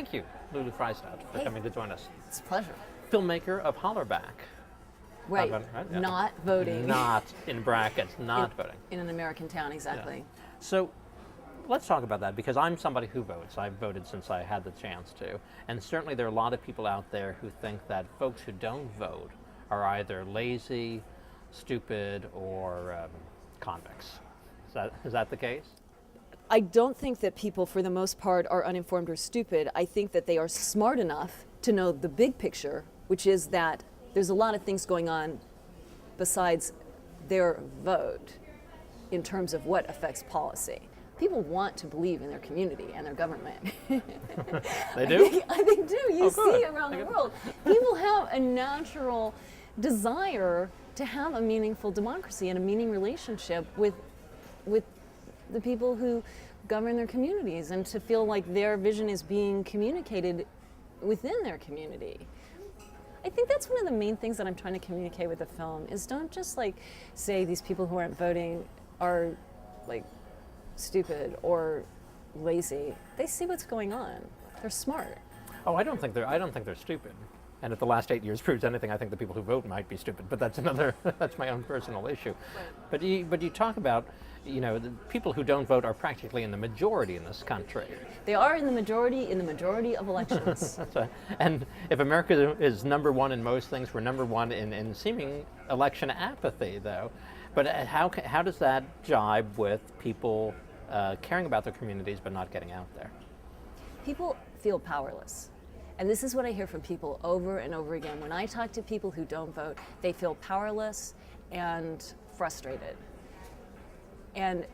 thank you, Lulu Fries'dat, for coming to join us. It's a pleasure. Filmmaker of HOLLER BACK. Right, Yeah. not voting. Not, in brackets, not voting. In an American town, exactly. Yeah. So let's talk about that, because I'm somebody who votes. I've voted since I had the chance to. And certainly there are a lot of people out there who think that folks who don't vote are either lazy, stupid, or convicts. Is that the case? I don't think that people, for the most part, are uninformed or stupid. I think that they are smart enough to know the big picture, which is that there's a lot of things going on besides their vote in terms of what affects policy. People want to believe in their community and their government. They do? I think do. You Oh, see around the world. People have a natural desire to have a meaningful democracy and a meaning relationship with the people who govern their communities, and to feel like their vision is being communicated within their community. I think that's one of the main things that I'm trying to communicate with the film, is don't just like say these people who aren't voting are like stupid or lazy. They see what's going on. They're smart. Oh, I don't think they're stupid. And if the last 8 years proves anything, I think the people who vote might be stupid. But that's that's my own personal issue. Right. But you talk about, the people who don't vote are practically in the majority in this country. They are in the majority of elections. That's right. And if America is number one in most things, we're number one in seeming election apathy, though. But how does that jibe with people caring about their communities but not getting out there? People feel powerless. And this is what I hear from people over and over again. When I talk to people who don't vote, they feel powerless and frustrated. And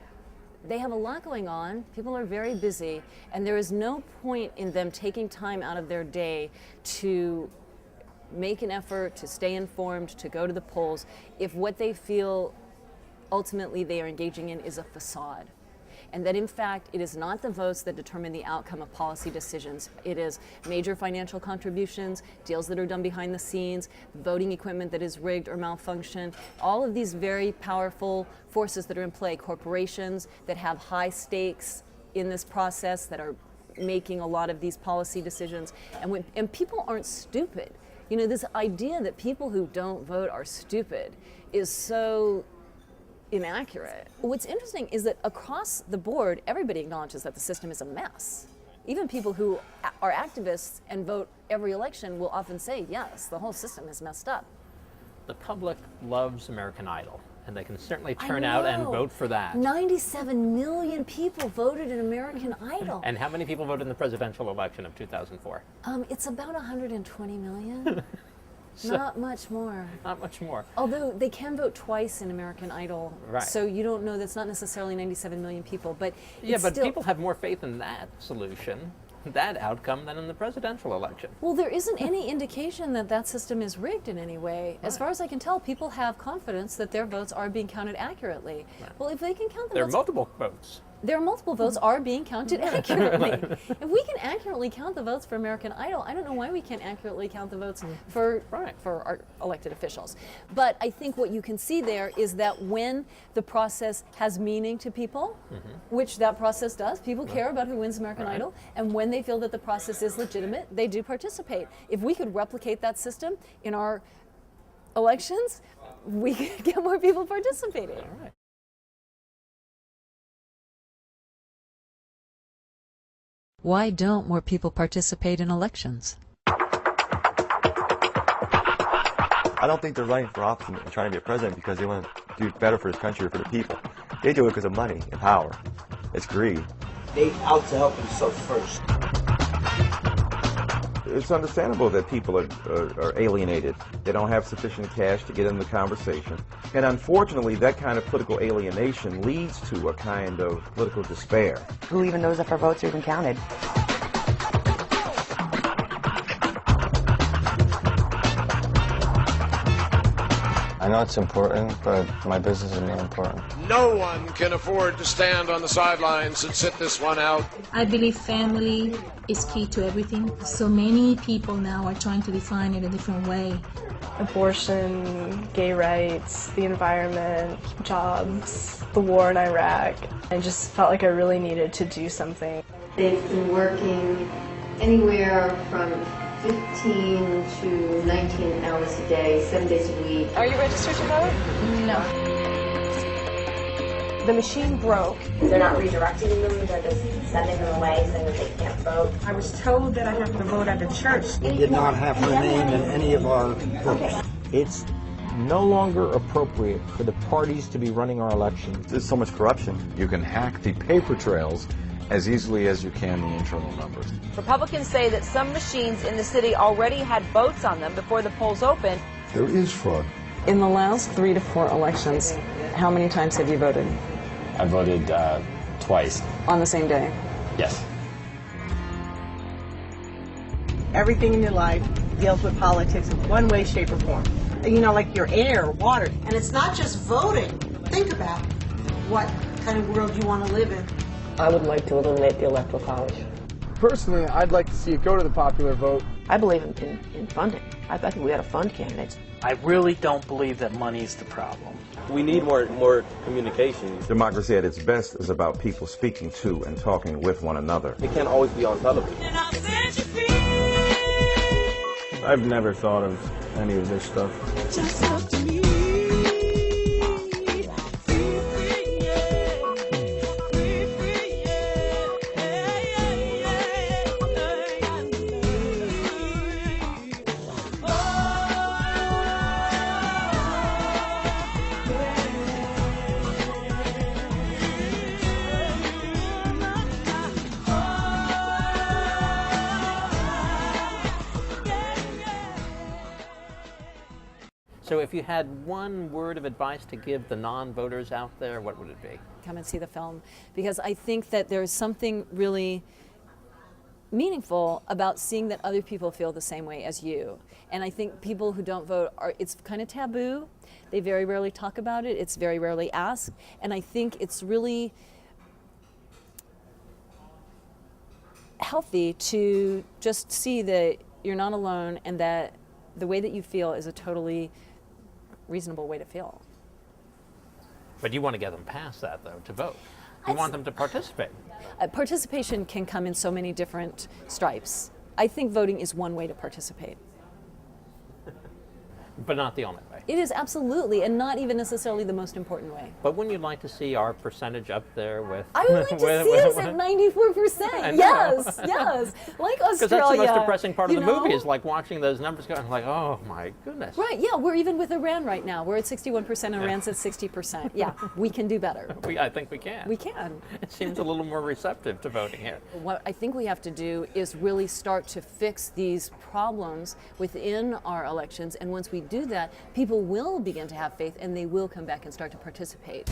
they have a lot going on. People are very busy, and there is no point in them taking time out of their day to make an effort to stay informed, to go to the polls, if what they feel ultimately they are engaging in is a facade. And that in fact, it is not the votes that determine the outcome of policy decisions. It is major financial contributions, deals that are done behind the scenes, voting equipment that is rigged or malfunctioned, all of these very powerful forces that are in play, corporations that have high stakes in this process that are making a lot of these policy decisions. And people aren't stupid. This idea that people who don't vote are stupid is so inaccurate. What's interesting is that across the board, everybody acknowledges that the system is a mess. Even people who are activists and vote every election will often say, yes, the whole system is messed up. The public loves American Idol, and they can certainly turn out and vote for that. 97 million people voted in American Idol. And how many people voted in the presidential election of 2004? It's about 120 million. Not much more. Not much more. Although they can vote twice in American Idol, right. So you don't know, that's not necessarily 97 million people, but yeah, but still, people have more faith in that solution, that outcome, than in the presidential election. Well, there isn't any indication that that system is rigged in any way. Right. As far as I can tell, people have confidence that their votes are being counted accurately. Right. Well, if they can count the there votes... are multiple votes. There are multiple votes are being counted accurately. If we can accurately count the votes for American Idol, I don't know why we can't accurately count the votes for our elected officials. But I think what you can see there is that when the process has meaning to people, which that process does, people care about who wins American Idol, and when they feel that the process is legitimate, they do participate. If we could replicate that system in our elections, we could get more people participating. All right. Why don't more people participate in elections? I don't think they're running for office and trying to be a president because they want to do better for this country or for the people. They do it because of money and power. It's greed. They out to help themselves first. It's understandable that people are alienated. They don't have sufficient cash to get in the conversation. And unfortunately, that kind of political alienation leads to a kind of political despair. Who even knows if our votes are even counted? I know it's important, but my business is more important. No one can afford to stand on the sidelines and sit this one out. I believe family is key to everything. So many people now are trying to define it a different way. Abortion, gay rights, the environment, jobs, the war in Iraq. I just felt like I really needed to do something. They've been working Anywhere from 15 to 19 hours a day, 7 days a week. Are you registered to vote? No. The machine broke. They're not redirecting them, they're just sending them away saying that they can't vote. I was told that I have to vote at the church. We did not have her name in any of our books. It's no longer appropriate for the parties to be running our elections. There's so much corruption. You can hack the paper trails as easily as you can the internal numbers. Republicans say that some machines in the city already had votes on them before the polls opened. There is fraud. In the last 3 to 4 elections, how many times have you voted? I voted twice. On the same day? Yes. Everything in your life deals with politics in one way, shape, or form. You know, like your air, water. And it's not just voting. Think about what kind of world you want to live in. I would like to eliminate the Electoral College. Personally, I'd like to see it go to the popular vote. I believe in funding. I think we ought to fund candidates. I really don't believe that money is the problem. We need more communication. Democracy at its best is about people speaking to and talking with one another. It can't always be on television. I've never thought of any of this stuff. Just up to me. So if you had one word of advice to give the non-voters out there, what would it be? Come and see the film, because I think that there's something really meaningful about seeing that other people feel the same way as you. And I think people who don't vote, it's kind of taboo. They very rarely talk about it. It's very rarely asked. And I think it's really healthy to just see that you're not alone and that the way that you feel is a totally reasonable way to feel. But you want to get them past that, though, to vote. You want them to participate. Participation can come in so many different stripes. I think voting is one way to participate. But not the only way. It is absolutely, and not even necessarily the most important way. But wouldn't you like to see our percentage up there with... I would like to see us at 94%. Yes, yes. Like Australia. Because that's the most depressing part of the movie, is like watching those numbers go, like, oh my goodness. Right, yeah, we're even with Iran right now. We're at 61%, Iran's at 60%. Yeah, we can do better. I think we can. We can. It seems a little more receptive to voting here. What I think we have to do is really start to fix these problems within our elections, and once we do that, people will begin to have faith and they will come back and start to participate.